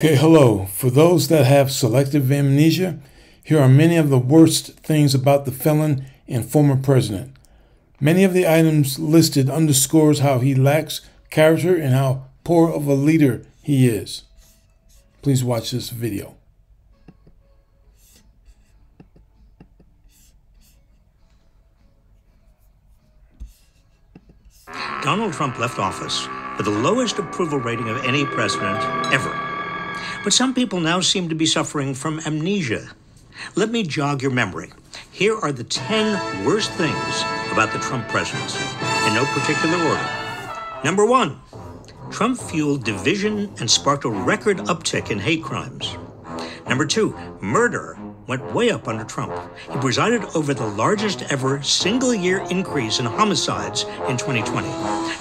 Okay, hello. For those that have selective amnesia, here are many of the worst things about the felon and former president. Many of the items listed underscores how he lacks character and how poor of a leader he is. Please watch this video. Donald Trump left office with the lowest approval rating of any president ever. But some people now seem to be suffering from amnesia. Let me jog your memory. Here are the 10 worst things about the Trump presidency, in no particular order. Number 1, Trump fueled division and sparked a record uptick in hate crimes. Number 2, murder went way up under Trump. He presided over the largest ever single-year increase in homicides in 2020.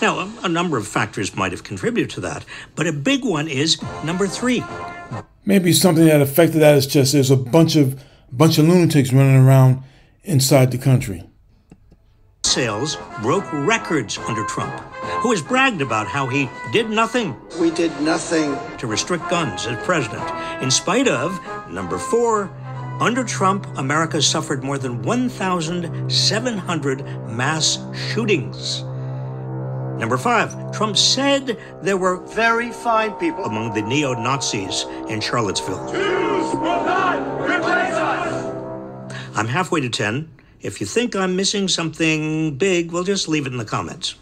Now, a number of factors might have contributed to that, but a big one is number 3. Maybe something that affected that is just there's a bunch of lunatics running around inside the country. Sales broke records under Trump, who has bragged about how he did nothing. We did nothing to restrict guns as president, in spite of, number 4, under Trump, America suffered more than 1,700 mass shootings. Number 5, Trump said there were very fine people among the neo-Nazis in Charlottesville. Jews will not replace us! I'm halfway to 10. If you think I'm missing something big, well, just leave it in the comments.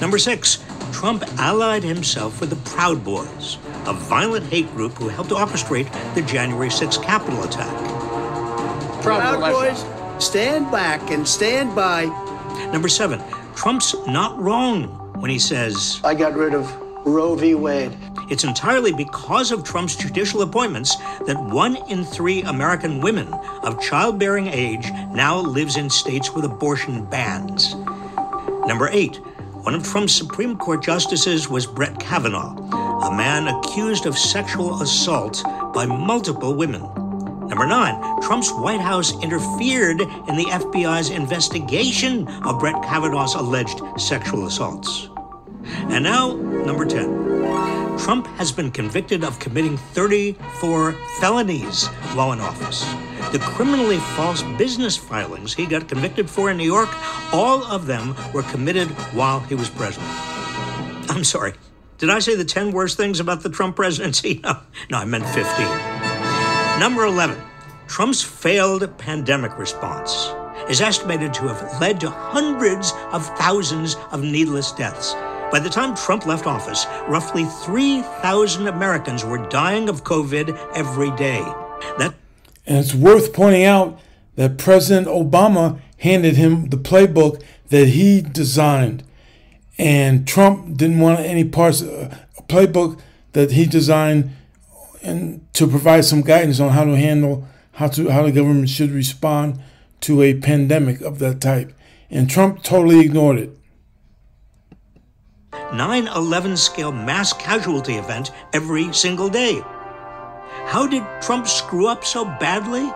Number 6, Trump allied himself with the Proud Boys, a violent hate group who helped orchestrate the January 6th Capitol attack. Proud Boys, stand back and stand by. Number 7, Trump's not wrong when he says, I got rid of Roe v. Wade. It's entirely because of Trump's judicial appointments that 1 in 3 American women of childbearing age now lives in states with abortion bans. Number 8, one of Trump's Supreme Court justices was Brett Kavanaugh, a man accused of sexual assault by multiple women. Number 9, Trump's White House interfered in the FBI's investigation of Brett Kavanaugh's alleged sexual assaults. And now, number 10, Trump has been convicted of committing 34 felonies while in office. The criminally false business filings he got convicted for in New York, all of them were committed while he was president. I'm sorry, did I say the 10 worst things about the Trump presidency? No, I meant 15. Number 11, Trump's failed pandemic response is estimated to have led to hundreds of thousands of needless deaths. By the time Trump left office, roughly 3,000 Americans were dying of COVID every day. And it's worth pointing out that President Obama handed him the playbook that he designed. And Trump didn't want any parts of a playbook that he designed and to provide some guidance on how to handle, how the government should respond to a pandemic of that type. And Trump totally ignored it. 9/11 scale mass casualty event every single day. How did Trump screw up so badly?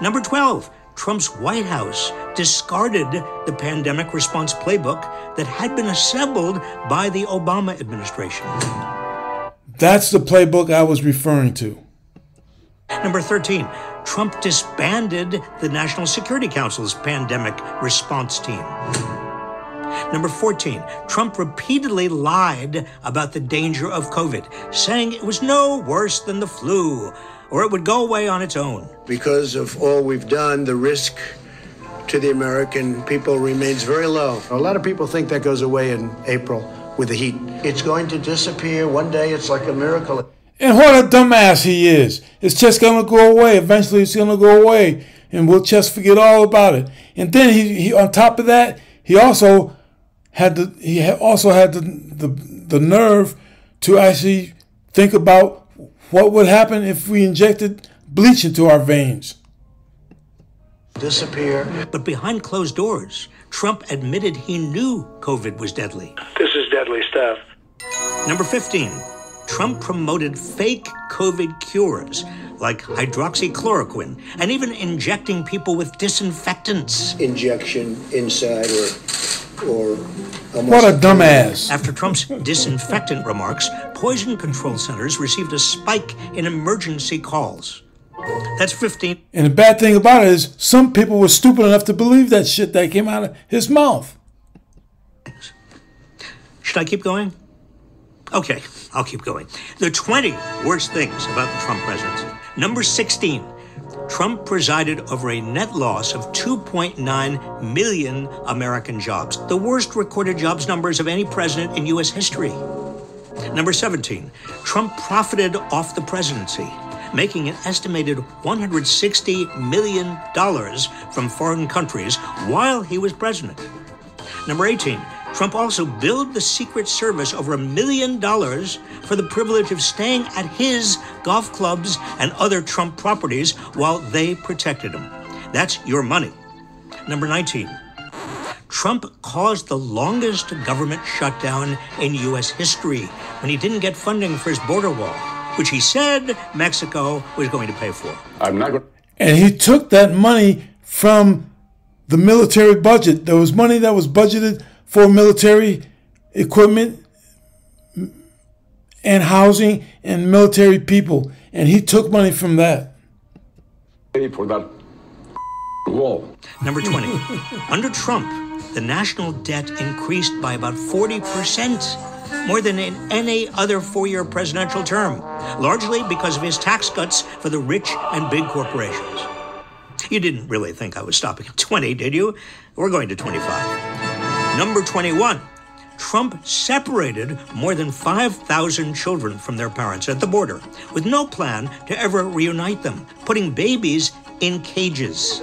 Number 12, Trump's White House discarded the pandemic response playbook that had been assembled by the Obama administration. That's the playbook I was referring to. Number 13, Trump disbanded the National Security Council's pandemic response team. Number 14, Trump repeatedly lied about the danger of COVID, saying it was no worse than the flu, or it would go away on its own. Because of all we've done, the risk to the American people remains very low. A lot of people think that goes away in April with the heat. It's going to disappear. One day it's like a miracle. And what a dumbass he is. It's just going to go away. Eventually it's going to go away, and we'll just forget all about it. And then he on top of that, he also had the nerve to actually think about what would happen if we injected bleach into our veins. Disappear. But behind closed doors, Trump admitted he knew COVID was deadly. This is deadly stuff. Number 15, Trump promoted fake COVID cures like hydroxychloroquine and even injecting people with disinfectants. Injection inside or what a dumbass. After Trump's disinfectant remarks, poison control centers received a spike in emergency calls. That's 15. And the bad thing about it is some people were stupid enough to believe that shit that came out of his mouth. Should I keep going? Okay, I'll keep going. The 20 worst things about the Trump presidency. Number 16, Trump presided over a net loss of 2.9 million American jobs, the worst recorded jobs numbers of any president in U.S. history. Number 17, Trump profited off the presidency, making an estimated $160 million from foreign countries while he was president. Number 18, Trump also billed the Secret Service over $1 million for the privilege of staying at his golf clubs and other Trump properties while they protected him. That's your money. Number 19, Trump caused the longest government shutdown in U.S. history when he didn't get funding for his border wall, which he said Mexico was going to pay for. And he took that money from the military budget. There was money that was budgeted for military equipment and housing and military people. And he took money from that. For that wall. Number 20. Under Trump, the national debt increased by about 40%, more than in any other four-year presidential term, largely because of his tax cuts for the rich and big corporations. You didn't really think I was stopping at 20, did you? We're going to 25. Number 21, Trump separated more than 5,000 children from their parents at the border with no plan to ever reunite them, putting babies in cages.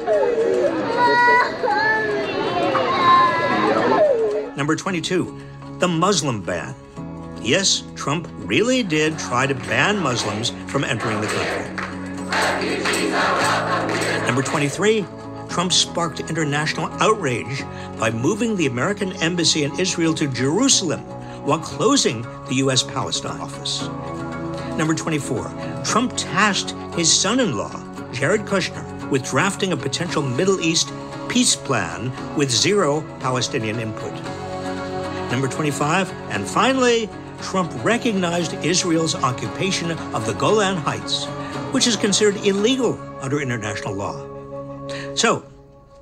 Number 22, the Muslim ban. Yes, Trump really did try to ban Muslims from entering the country. Number 23, Trump sparked international outrage by moving the American embassy in Israel to Jerusalem while closing the U.S. Palestine office. Number 24, Trump tasked his son-in-law, Jared Kushner, with drafting a potential Middle East peace plan with zero Palestinian input. Number 25, and finally, Trump recognized Israel's occupation of the Golan Heights, which is considered illegal under international law. So,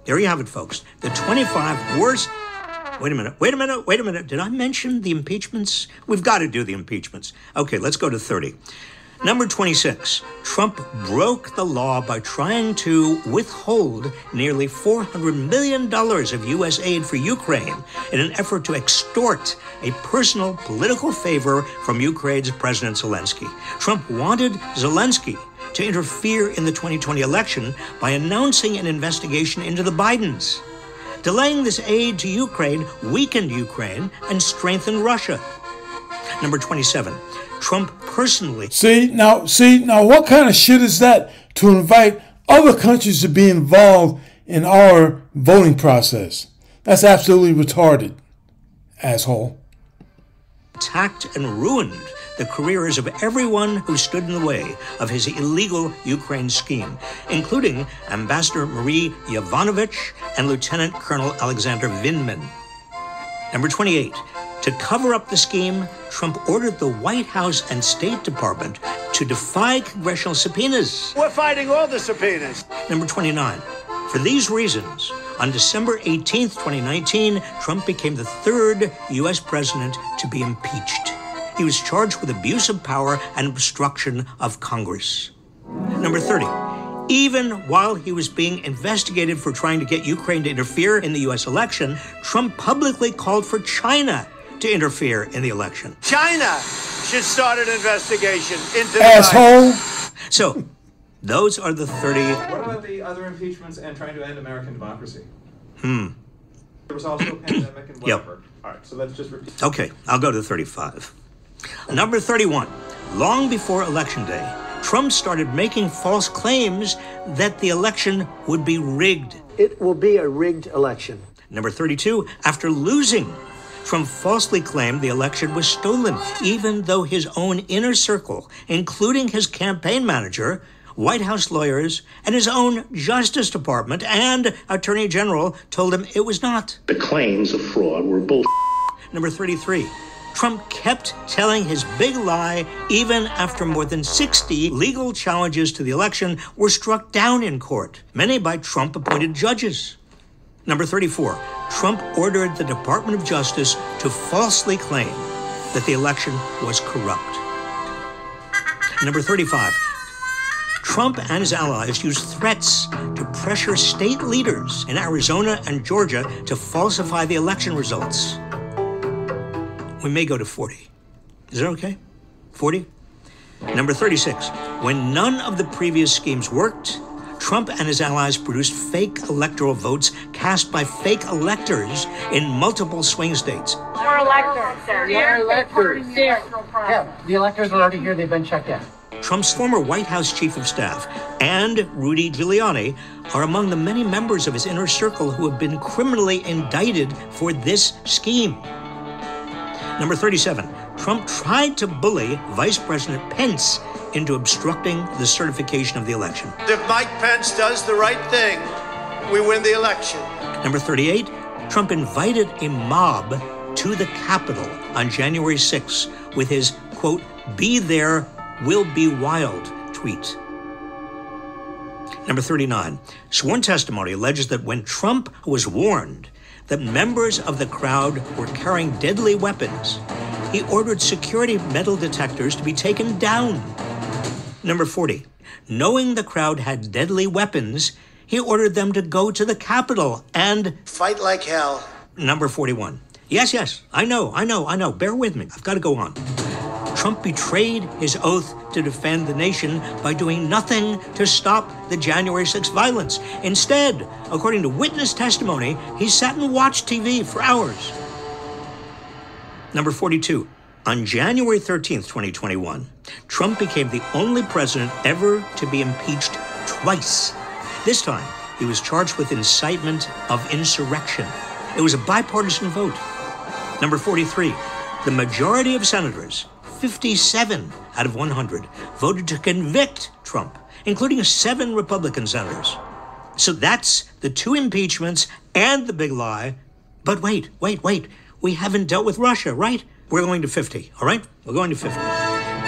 there you have it, folks. The 25 worst... Wait a minute. Did I mention the impeachments? We've got to do the impeachments. Okay, let's go to 30. Number 26, Trump broke the law by trying to withhold nearly $400 million of U.S. aid for Ukraine in an effort to extort a personal political favor from Ukraine's President Zelensky. Trump wanted Zelensky to interfere in the 2020 election by announcing an investigation into the Bidens. Delaying this aid to Ukraine weakened Ukraine and strengthened Russia. Number 27, Trump personally... See, now, what kind of shit is that to invite other countries to be involved in our voting process? That's absolutely retarded, asshole. Attacked and ruined the careers of everyone who stood in the way of his illegal Ukraine scheme, including Ambassador Marie Yovanovitch and Lieutenant Colonel Alexander Vindman. Number 28, to cover up the scheme, Trump ordered the White House and State Department to defy congressional subpoenas. We're fighting all the subpoenas. Number 29, for these reasons, on December 18th, 2019, Trump became the third U.S. president to be impeached. He was charged with abuse of power and obstruction of Congress. Number 30, even while he was being investigated for trying to get Ukraine to interfere in the U.S. election, Trump publicly called for China to interfere in the election. China should start an investigation into the asshole. So, those are the 30. What about the other impeachments and trying to end American democracy? There was also a pandemic and whatever. All right, so let's just repeat. Okay, I'll go to 35. Number 31, long before Election Day, Trump started making false claims that the election would be rigged. It will be a rigged election. Number 32, after losing, Trump falsely claimed the election was stolen, even though his own inner circle, including his campaign manager, White House lawyers, and his own Justice Department and Attorney General told him it was not. The claims of fraud were bullshit. Number 33, Trump kept telling his big lie even after more than 60 legal challenges to the election were struck down in court, many by Trump-appointed judges. Number 34, Trump ordered the Department of Justice to falsely claim that the election was corrupt. Number 35, Trump and his allies used threats to pressure state leaders in Arizona and Georgia to falsify the election results. We may go to 40. Is that okay? 40? Number 36, when none of the previous schemes worked, Trump and his allies produced fake electoral votes cast by fake electors in multiple swing states. More electors, sir. More electors. Yeah, the electors are already here. They've been checked in. Trump's former White House chief of staff and Rudy Giuliani are among the many members of his inner circle who have been criminally indicted for this scheme. Number 37, Trump tried to bully Vice President Pence into obstructing the certification of the election. If Mike Pence does the right thing, we win the election. Number 38, Trump invited a mob to the Capitol on January 6 with his, quote, "Be there, will be wild" tweet. Number 39, sworn testimony alleges that when Trump was warned that members of the crowd were carrying deadly weapons, he ordered security metal detectors to be taken down. Number 40, knowing the crowd had deadly weapons, he ordered them to go to the Capitol and fight like hell. Number 41, yes, I know, bear with me, I've got to go on. Trump betrayed his oath to defend the nation by doing nothing to stop the January 6th violence. Instead, according to witness testimony, he sat and watched TV for hours. Number 42, on January 13th, 2021, Trump became the only president ever to be impeached twice. This time, he was charged with incitement of insurrection. It was a bipartisan vote. Number 43, the majority of senators, 57 out of 100, voted to convict Trump, including 7 Republican senators. So that's the 2 impeachments and the big lie. But wait. We haven't dealt with Russia, right? We're going to 50, all right? We're going to 50.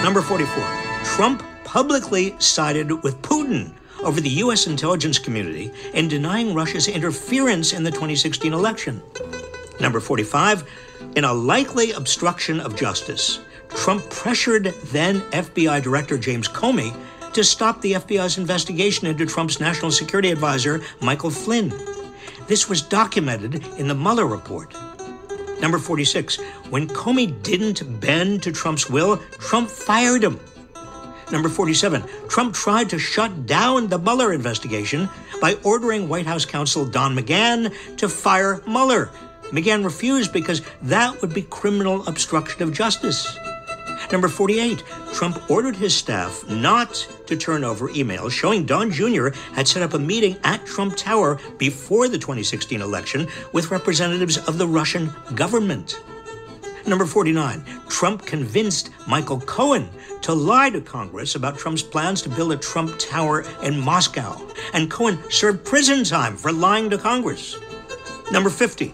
Number 44, Trump publicly sided with Putin over the U.S. intelligence community in denying Russia's interference in the 2016 election. Number 45, in a likely obstruction of justice, Trump pressured then FBI Director James Comey to stop the FBI's investigation into Trump's national security advisor, Michael Flynn. This was documented in the Mueller report. Number 46, when Comey didn't bend to Trump's will, Trump fired him. Number 47, Trump tried to shut down the Mueller investigation by ordering White House counsel Don McGahn to fire Mueller. McGahn refused because that would be criminal obstruction of justice. Number 48, Trump ordered his staff not to turn over emails showing Don Jr. had set up a meeting at Trump Tower before the 2016 election with representatives of the Russian government. Number 49, Trump convinced Michael Cohen to lie to Congress about Trump's plans to build a Trump Tower in Moscow, and Cohen served prison time for lying to Congress. Number 50,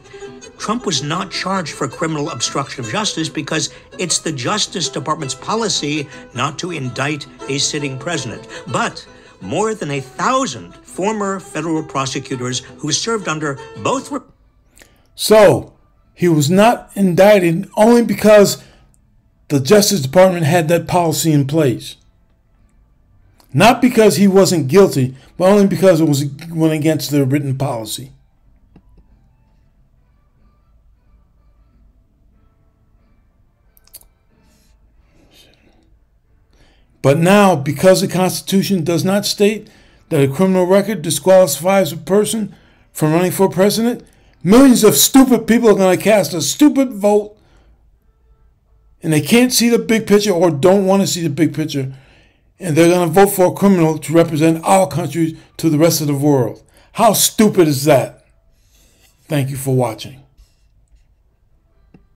Trump was not charged for criminal obstruction of justice because it's the Justice Department's policy not to indict a sitting president. But more than 1,000 former federal prosecutors who served under both... So, he was not indicted only because the Justice Department had that policy in place. Not because he wasn't guilty, but only because it went against the written policy. But now, because the Constitution does not state that a criminal record disqualifies a person from running for president, millions of stupid people are going to cast a stupid vote, and they can't see the big picture or don't want to see the big picture, and they're going to vote for a criminal to represent our country to the rest of the world. How stupid is that? Thank you for watching.